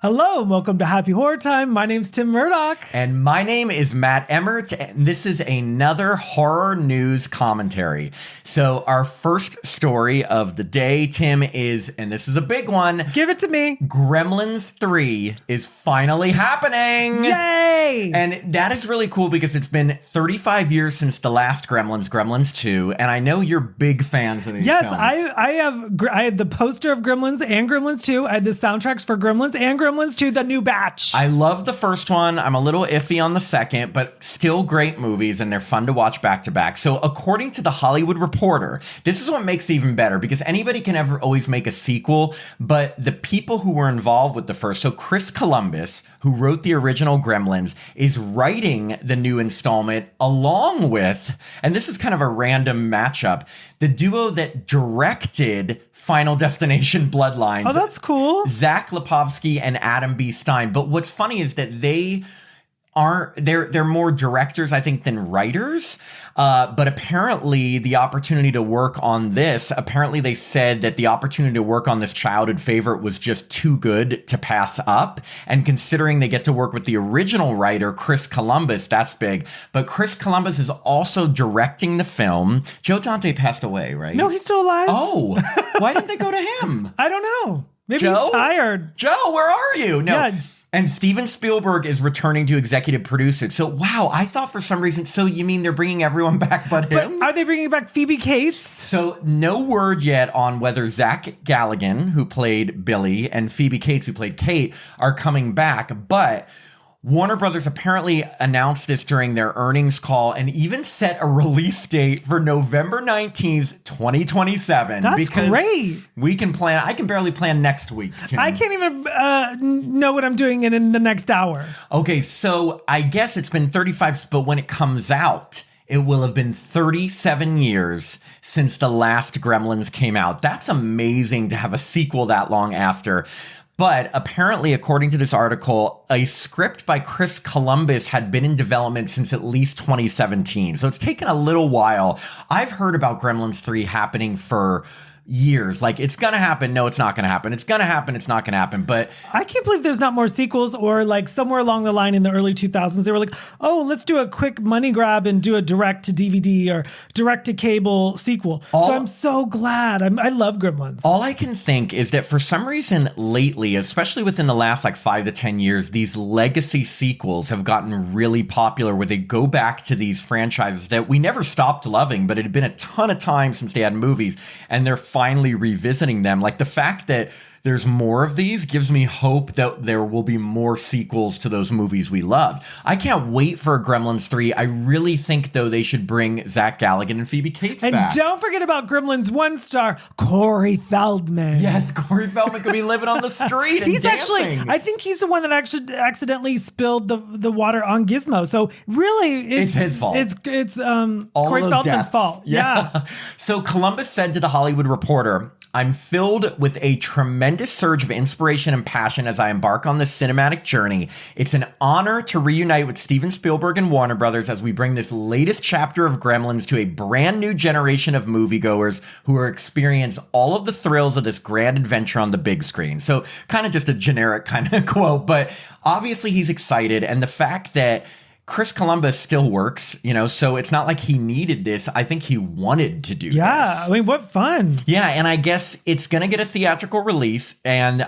Hello, and welcome to Happy Horror Time. My name's Tim Murdoch. And my name is Matt Emmert, and this is another horror news commentary. So our first story of the day, Tim, is, and this is a big one. Give it to me. Gremlins 3 is finally happening. Yay! And that is really cool because it's been 35 years since the last Gremlins, Gremlins 2, and I know you're big fans of these films. I had the poster of Gremlins and Gremlins 2. I had the soundtracks for Gremlins and Gremlins 2, the new batch. I love the first one. I'm a little iffy on the second, but still great movies, and they're fun to watch back to back. So according to The Hollywood Reporter, this is what makes it even better, because anybody can always make a sequel, but the people who were involved with the first, so Chris Columbus, who wrote the original Gremlins, is writing the new installment along with, and this is kind of a random matchup, the duo that directed Final Destination Bloodlines. Oh, that's cool. Zach Lipovsky and Adam B. Stein. But what's funny is that they're more directors, I think, than writers. But apparently the opportunity to work on this, apparently they said that the opportunity to work on this childhood favorite was just too good to pass up. And considering they get to work with the original writer, Chris Columbus, that's big. But Chris Columbus is also directing the film. Joe Dante passed away, right? No, he's still alive. Oh, why didn't they go to him? I don't know. Maybe Joe? he's tired. Joe, where are you? No. Yeah. And Steven Spielberg is returning to executive producer. So, wow, I thought for some reason, so you mean they're bringing everyone back but him? But are they bringing back Phoebe Cates? So, no word yet on whether Zach Galligan, who played Billy, and Phoebe Cates, who played Kate, are coming back. But Warner Brothers apparently announced this during their earnings call and even set a release date for November 19th, 2027. That's great. We can plan. I can barely plan next week, Tim. I can't even know what I'm doing in the next hour. Okay, so I guess it's been 35, but when it comes out, it will have been 37 years since the last Gremlins came out. That's amazing to have a sequel that long after. But apparently, according to this article, a script by Chris Columbus had been in development since at least 2017. So it's taken a little while. I've heard about Gremlins 3 happening for years. Like, it's gonna happen. No, it's not gonna happen. It's gonna happen. It's not gonna happen. But I can't believe there's not more sequels, or like somewhere along the line in the early 2000s, they were like, oh, let's do a quick money grab and do a direct to DVD or direct to cable sequel. So I'm so glad. I love Gremlins. All I can think is that for some reason lately, especially within the last like 5 to 10 years, these legacy sequels have gotten really popular, where they go back to these franchises that we never stopped loving, but it had been a ton of time since they had movies, and they're finally revisiting them. Like, the fact that there's more of these gives me hope that there will be more sequels to those movies we loved. I can't wait for Gremlins 3. I really think, though, they should bring Zach Galligan and Phoebe Cates back. And don't forget about Gremlins 1 star, Corey Feldman. Yes, Corey Feldman could be living on the street and he's dancing. Actually, I think he's the one that actually accidentally spilled the water on Gizmo. So really, it's his fault. It's Corey Feldman's deaths. fault. Yeah. So Columbus said to The Hollywood Reporter, I'm filled with a tremendous surge of inspiration and passion as I embark on this cinematic journey. It's an honor to reunite with Steven Spielberg and Warner Brothers as we bring this latest chapter of Gremlins to a brand new generation of moviegoers who are experience all of the thrills of this grand adventure on the big screen. So kind of just a generic kind of quote, but obviously he's excited. And the fact that Chris Columbus still works, so it's not like he needed this. I think he wanted to do this. Yeah, I mean, what fun. Yeah, and I guess it's going to get a theatrical release. And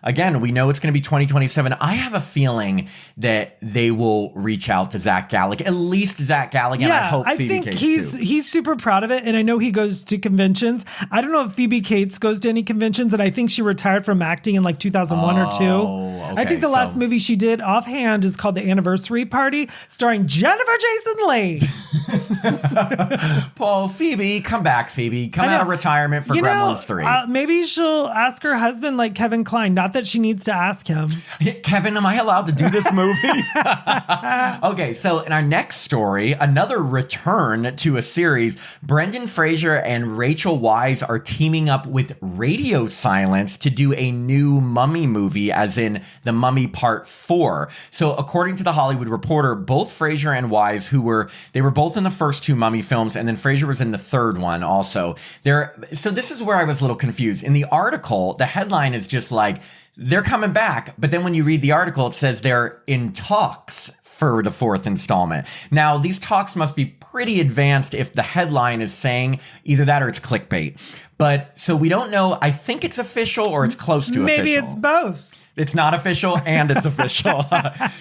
again, we know it's going to be 2027. I have a feeling that they will reach out to Zach Galligan, at least Zach Galligan. Yeah, I hope Phoebe think Cates he's super proud of it. And I know he goes to conventions. I don't know if Phoebe Cates goes to any conventions, and I think she retired from acting in like 2001 or 2. Okay, I think the last movie she did offhand is called The Anniversary Party, starring Jennifer Jason Leigh. Paul, Phoebe, come back, Phoebe. Come out of retirement for Gremlins 3. Maybe she'll ask her husband, like Kevin Kline. Not that she needs to ask him. Kevin, am I allowed to do this movie? Okay, so in our next story, another return to a series, Brendan Fraser and Rachel Weisz are teaming up with Radio Silence to do a new Mummy movie, as in The Mummy Part 4. So according to The Hollywood Reporter, both Fraser and Weisz, they were both in the first 2 Mummy films, and then Fraser was in the third one also. So this is where I was a little confused. In the article, the headline is just like, they're coming back. But then when you read the article, it says they're in talks for the 4th installment. Now, these talks must be pretty advanced if the headline is saying either that or it's clickbait. But so we don't know. I think it's official or it's close to official. Maybe it's both. It's not official and it's official. It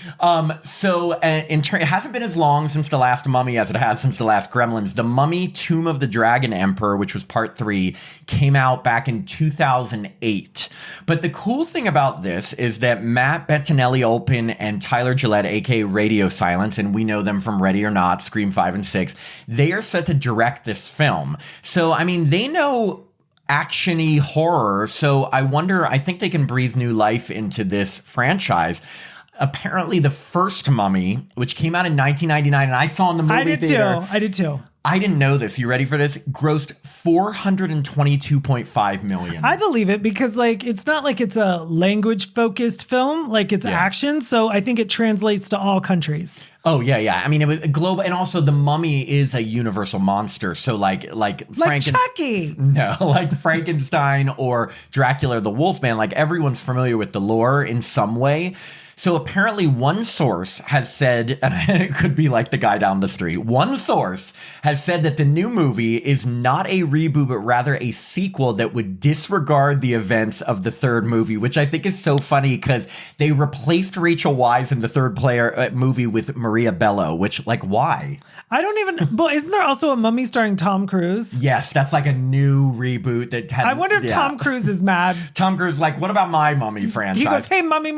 hasn't been as long since the last Mummy as it has since the last Gremlins. The Mummy Tomb of the Dragon Emperor, which was part 3, came out back in 2008. But the cool thing about this is that Matt Bettinelli-Olpin and Tyler Gillette, aka Radio Silence, and we know them from Ready or Not, Scream 5 and 6, they are set to direct this film. So, I mean, they know action-y horror, so I think they can breathe new life into this franchise. Apparently the first Mummy, which came out in 1999, and I saw in the movie theater. I did too. I didn't know this. You ready for this? Grossed $422.5 million. I believe it because it's not like it's a language focused film, like it's action. So I think it translates to all countries. Oh yeah. I mean, it was global, and also the Mummy is a universal monster. So like Chucky. No, like Frankenstein or Dracula the Wolfman. Like everyone's familiar with the lore in some way. So apparently one source has said, and it could be like the guy down the street, one source has said that the new movie is not a reboot, but rather a sequel that would disregard the events of the third movie, which I think is so funny because they replaced Rachel Weisz in the third movie with Maria Bello, which, why? I don't even, but isn't there also a Mummy starring Tom Cruise? Yes, that's like a new reboot that had. I wonder if Tom Cruise is mad. Tom Cruise is like, what about my Mummy franchise? He goes, hey, Mummy.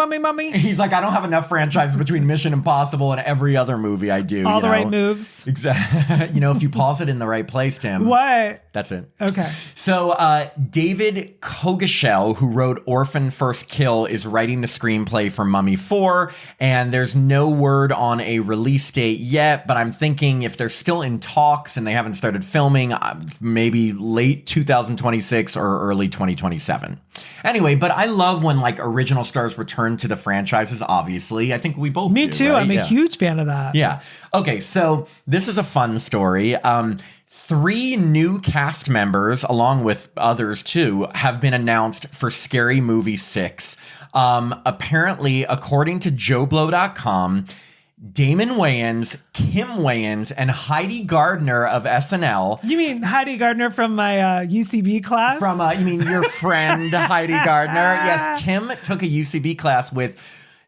He's like, I don't have enough franchises between Mission Impossible and every other movie I do. All the right moves. Exactly. If you pause it in the right place, Tim. What? That's it. Okay. So David Kogashel, who wrote Orphan First Kill, is writing the screenplay for Mummy 4, and there's no word on a release date yet, but I'm thinking if they're still in talks and they haven't started filming, maybe late 2026 or early 2027. Anyway, but I love when original stars return to the franchises, obviously. I think we both Me do, too. right? I'm a huge fan of that. Yeah. Okay, so this is a fun story. 3 new cast members, along with others too, have been announced for Scary Movie 6. Apparently, according to JoBlo.com, Damon Wayans, Kim Wayans, and Heidi Gardner of SNL. You mean Heidi Gardner from my UCB class? You mean your friend Heidi Gardner? Yes, Tim took a UCB class with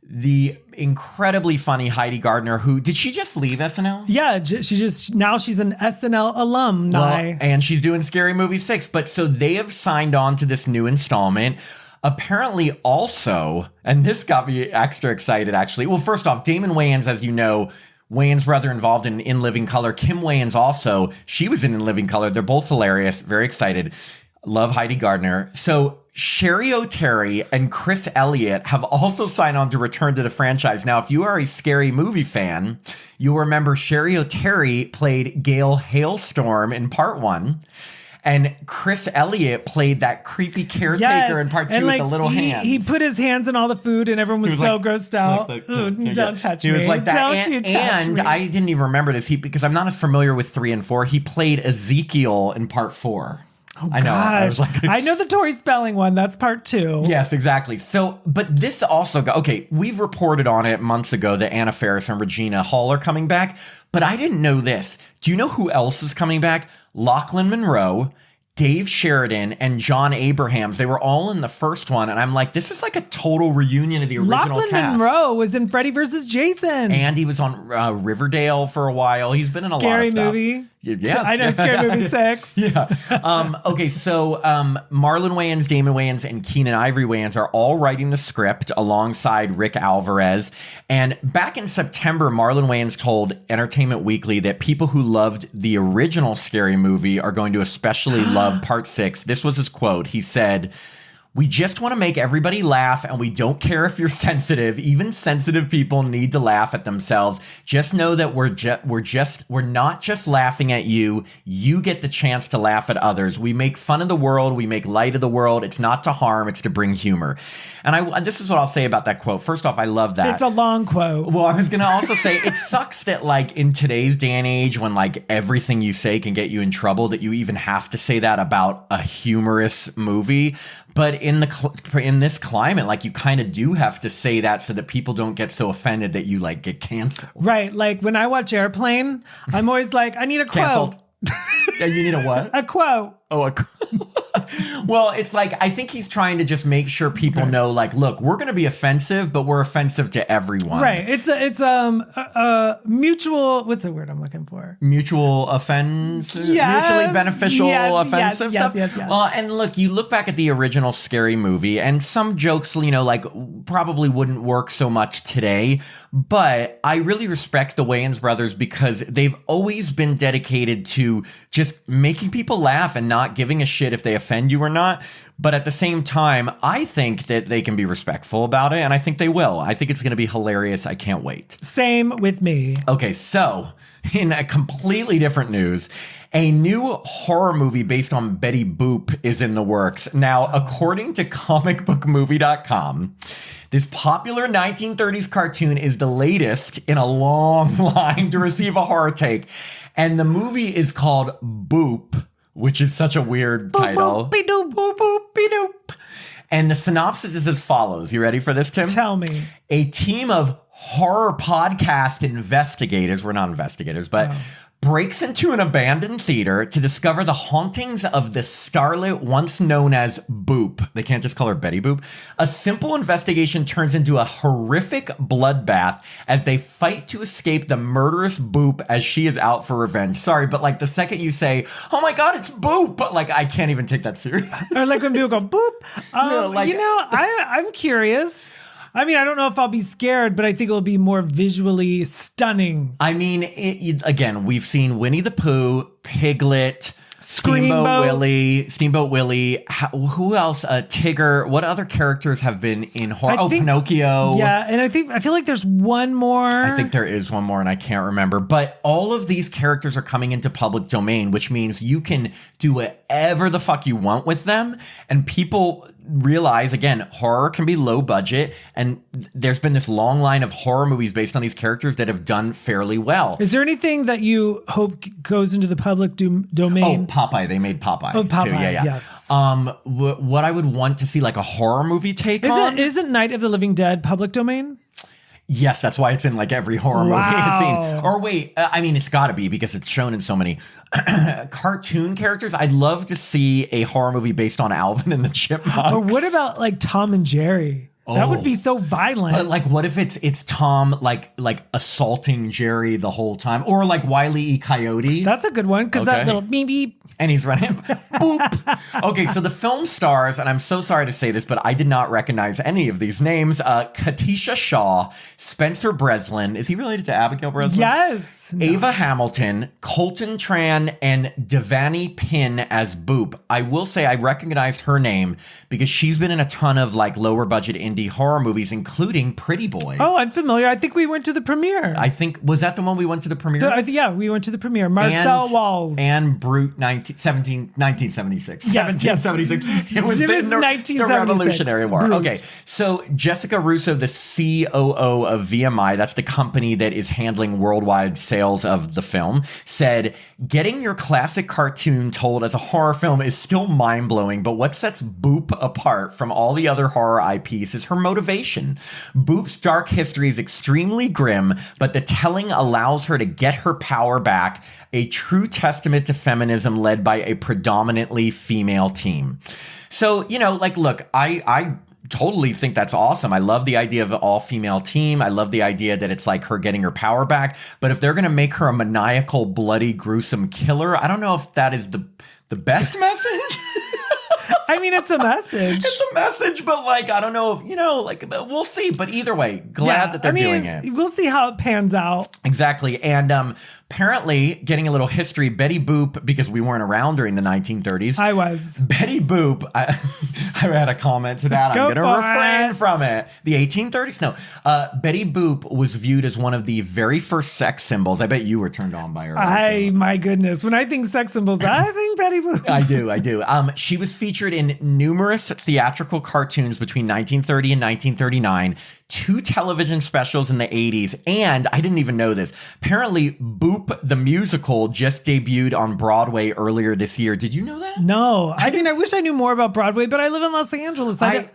the incredibly funny Heidi Gardner, who, did she just leave SNL? Yeah, now she's an SNL alumni. Well, and she's doing Scary Movie 6. But so they have signed on to this new installment. Apparently also, and this got me extra excited actually. Well, first off, Damon Wayans, as you know, Wayans' brother involved in Living Color. Kim Wayans also, she was in Living Color. They're both hilarious. Very excited. Love Heidi Gardner. So Sherry O'Terry and Chris Elliott have also signed on to return to the franchise. Now, if you are a Scary Movie fan, you'll remember Sherry O'Terry played Gail Hailstorm in part 1. And Chris Elliott played that creepy caretaker in part 2 with the little hands. He put his hands in all the food and everyone was so grossed out. Don't touch me. He was like that. Don't you touch me. And I didn't even remember this because I'm not as familiar with 3 and 4. He played Ezekiel in part 4. Oh, I know. Gosh. I know the Tori Spelling one. That's part 2. Yes, exactly. So, but this also we've reported on it months ago that Anna Faris and Regina Hall are coming back, but I didn't know this. Do you know who else is coming back? Lachlan Monroe, Dave Sheridan, and John Abrahams. They were all in the first one, and I'm like, this is like a total reunion of the original Lachlan cast. Monroe was in Freddy vs. Jason. And he was on Riverdale for a while. He's been in a lot of stuff. Scary Movie. Yes. I know Scary Movie 6. Yeah. Okay, so Marlon Wayans, Damon Wayans, and Keenan Ivory Wayans are all writing the script alongside Rick Alvarez. And back in September, Marlon Wayans told Entertainment Weekly that people who loved the original Scary Movie are going to especially love Part 6. This was his quote. He said, "We just want to make everybody laugh, and we don't care if you're sensitive. Even sensitive people need to laugh at themselves. Just know that we're not just laughing at you. You get the chance to laugh at others. We make fun of the world. We make light of the world. It's not to harm. It's to bring humor." And this is what I'll say about that quote. First off, I love that. It's a long quote. Well, I was going to also say it sucks that in today's day and age when everything you say can get you in trouble, that you even have to say that about a humorous movie. But in in this climate, like you kind of do have to say that so that people don't get so offended that you like get canceled. Right. Like when I watch Airplane, I'm always like, I need a quote. Canceled. Yeah, you need a what? A quote. Oh, well, it's like, I think he's trying to just make sure people know, like, look, we're going to be offensive, but we're offensive to everyone. Right. It's a mutual, what's the word I'm looking for? Mutual offensive, mutually beneficial, offensive stuff. Yes. Well, and look, you look back at the original Scary Movie, and some jokes, you know, like probably wouldn't work so much today, but I really respect the Wayans brothers because they've always been dedicated to just making people laugh and not giving a shit if they offend you or not. But at the same time, I think that they can be respectful about it, and I think they will. I think it's going to be hilarious. I can't wait. Same with me. Okay, so in a completely different news, a new horror movie based on Betty Boop is in the works. Now, according to comicbookmovie.com, this popular 1930s cartoon is the latest in a long line to receive a horror take. And the movie is called Boop, which is such a weird title. Boop-be-doop. Boop-boop-be-doop. And the synopsis is as follows. You ready for this, Tim? Tell me. A team of horror podcast investigators, we're not investigators, but breaks into an abandoned theater to discover the hauntings of the starlet once known as Boop. They can't just call her Betty Boop. A simple investigation turns into a horrific bloodbath as they fight to escape the murderous Boop as she is out for revenge. Sorry, but like the second you say, oh my God, it's Boop, but like I can't even take that serious. Or like when people go boop. like- You know, I'm curious. I mean, I don't know if I'll be scared, but I think it'll be more visually stunning. I mean, again, we've seen Winnie the Pooh, Piglet, Steamboat Willie. Who else? Tigger. What other characters have been in horror? Pinocchio. Yeah, and I feel like there's one more. I think there is one more, and I can't remember. But all of these characters are coming into public domain, which means you can do whatever the fuck you want with them, and people realize, again, horror can be low budget, and there's been this long line of horror movies based on these characters that have done fairly well. Is there anything that you hope goes into the public domain? Oh, Popeye. They made Popeye. Oh, Popeye, too. Yeah. yes. What I would want to see, like a horror movie take on. Isn't Night of the Living Dead public domain? Yes, that's why it's in like every horror movie I've seen. Or wait, I mean, it's got to be because it's shown in so many cartoon characters. I'd love to see a horror movie based on Alvin and the Chipmunks. Or what about like Tom and Jerry? That would be so violent. But like, what if it's Tom like assaulting Jerry the whole time, or like Wile E. Coyote? That's a good one because that little beep beep. And he's running. Boop. Okay, so the film stars, and I'm so sorry to say this, but I did not recognize any of these names. Katisha Shaw, Spencer Breslin. Is he related to Abigail Breslin? Yes. Ava Hamilton, Colton Tran, and Devani Pinn as Boop. I will say I recognized her name because she's been in a ton of like lower budget indie horror movies, including Pretty Boy. Oh, I'm familiar. I think we went to the premiere. I think, was that the one we went to the premiere? Yeah, we went to the premiere. Marcel Walls. And Brute 1976. Yes, 1776. It was the 1976. Revolutionary War. Brute. Okay, so Jessica Russo, the COO of VMI, that's the company that is handling worldwide sales of the film, said, getting your classic cartoon told as a horror film is still mind-blowing, but what sets Boop apart from all the other horror IPs is her motivation. Boop's dark history is extremely grim, but the telling allows her to get her power back, a true testament to feminism led by a predominantly female team. So, you know, like, look, I totally think that's awesome. I love the idea of an all-female team. I love the idea that it's like her getting her power back. But if they're going to make her a maniacal, bloody, gruesome killer, I don't know if that is the best message. I mean, it's a message. It's a message, but like, I don't know if, you know, like, we'll see. But either way, glad that they're doing it. We'll see how it pans out. Exactly. And apparently, getting a little history, Betty Boop, because we weren't around during the 1930s. I was. Betty Boop, I had a comment to that. I'm going to refrain from it. The 1830s? No. Betty Boop was viewed as one of the very first sex symbols. I bet you were turned on by her. My goodness. When I think sex symbols, I think Betty Boop. I do. She was featured in numerous theatrical cartoons between 1930 and 1939. 2 television specials in the 80s, and I didn't even know this. Apparently, Boop the musical just debuted on Broadway earlier this year. Did you know that? No. I mean, I wish I knew more about Broadway, but I live in Los Angeles. I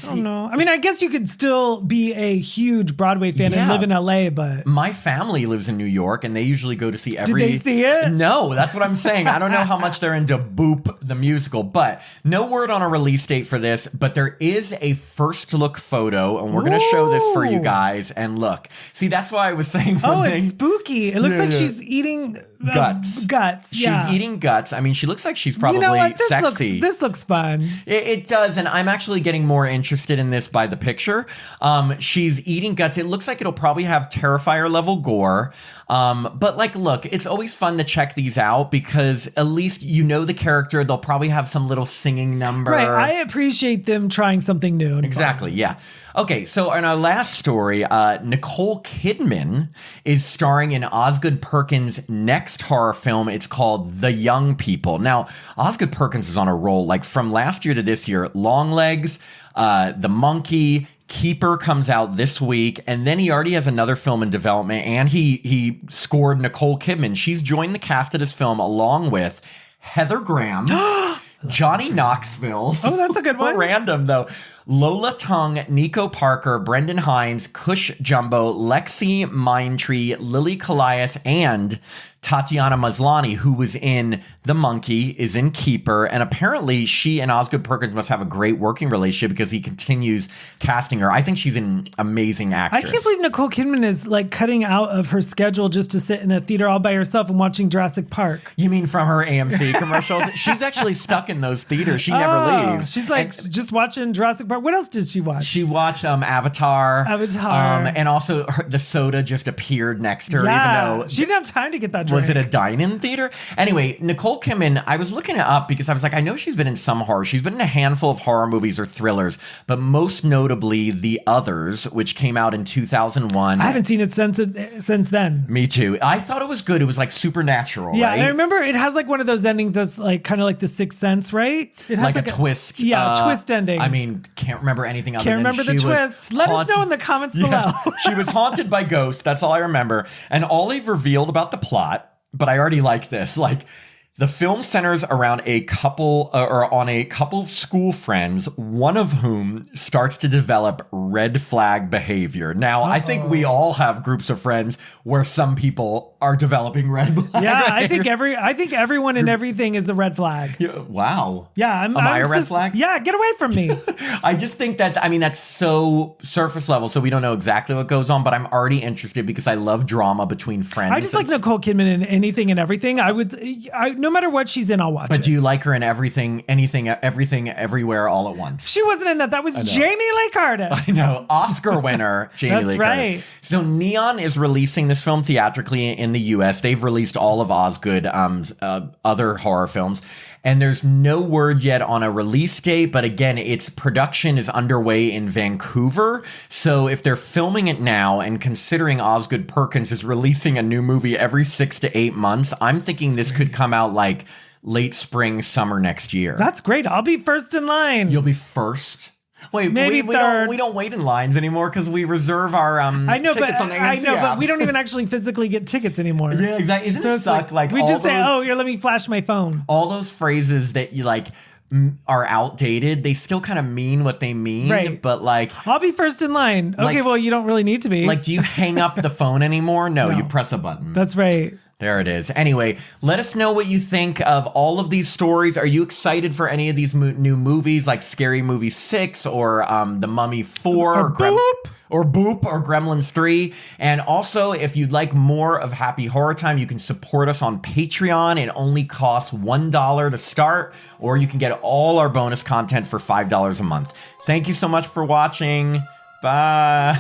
don't know. I mean, I guess you could still be a huge Broadway fan and live in LA, but... My family lives in New York, and they usually go to see every... Did they see it? No, that's what I'm saying. I don't know how much they're into Boop the musical, but no word on a release date for this, but there is a first look photo, and we're going to show this for you guys. And look, see, that's why I was saying it's spooky. It looks like she's eating guts. She's eating guts. I mean, she looks like she's probably sexy. This looks fun. It does, and I'm actually getting more interested in this by the picture. She's eating guts. It looks like it'll probably have Terrifier level gore. But like, look, it's always fun to check these out because at least you know the character. They'll probably have some little singing number. Right. I appreciate them trying something new. Exactly. Yeah. Okay. So in our last story, Nicole Kidman is starring in Osgood Perkins' next horror film. It's called The Young People. Now, Osgood Perkins is on a roll. Like from last year to this year, Longlegs, The Monkey, Keeper comes out this week, and then he already has another film in development, and he scored Nicole Kidman. She's joined the cast of this film along with Heather Graham, Johnny Knoxville. Oh, that's a good one. Random, though. Lola Tung, Nico Parker, Brendan Hines, Kush Jumbo, Lexi Mindtree, Lily Kalias, and Tatiana Maslany, who was in The Monkey, is in Keeper, and apparently she and Osgood Perkins must have a great working relationship because he continues casting her. I think she's an amazing actress. I can't believe Nicole Kidman is like cutting out of her schedule just to sit in a theater all by herself and watching Jurassic Park. You mean from her AMC commercials? She's actually stuck in those theaters. She never leaves. She's like just watching Jurassic Park. What else did she watch? She watched Avatar. And also the soda just appeared next to her, even though she didn't have time to get that drink. Was it a dine-in theater? Anyway, Nicole Kidman, I was looking it up because I was like, I know she's been in some horror. She's been in a handful of horror movies or thrillers, but most notably The Others, which came out in 2001. I haven't seen it since then. Me too. I thought it was good. It was like supernatural, yeah, right? And I remember it has like one of those endings that's like kind of like The Sixth Sense, right? It has like a twist. Yeah, twist ending. I mean, can't remember anything other than Can't remember the twist. Let us know in the comments below. She was haunted by ghosts. That's all I remember. And all they've revealed about the plot, but I already like this. Like, the film centers around a couple or on a couple of school friends, one of whom starts to develop red flag behavior. Now, I think we all have groups of friends where some people are developing red flag. Yeah, I think everyone and everything is a red flag. Yeah, wow. Yeah, Am I a red flag? Yeah, get away from me. I just think that, I mean, that's so surface level, so we don't know exactly what goes on, but I'm already interested because I love drama between friends. I just like Nicole Kidman in anything and everything. No matter what she's in, I'll watch it. But do you like her in everything, anything, everything, everywhere, all at once? She wasn't in that. That was Jamie Lee Curtis. I know. Oscar winner, Jamie Lee right. Curtis. So Neon is releasing this film theatrically in the U.S. They've released all of Osgood other horror films. And there's no word yet on a release date, but again, its production is underway in Vancouver. So if they're filming it now and considering Osgood Perkins is releasing a new movie every 6 to 8 months, I'm thinking this could come out like late spring, summer next year. That's great. I'll be first in line. You'll be first? Wait, maybe third. We don't wait in lines anymore because we reserve our tickets on the AMC app. But we don't even actually physically get tickets anymore. Yeah, exactly. Isn't it suck? Like we just say, "Oh, here, let me flash my phone." All those phrases that you like are outdated. They still kind of mean what they mean, right? But like, I'll be first in line. Okay, well, you don't really need to be. Like, do you hang up the phone anymore? No, you press a button. That's right. There it is. Anyway, let us know what you think of all of these stories. Are you excited for any of these new movies like Scary Movie 6 or The Mummy 4 or Boop or Gremlins 3? And also, if you'd like more of Happy Horror Time, you can support us on Patreon. It only costs $1 to start, or you can get all our bonus content for $5 a month. Thank you so much for watching. Bye.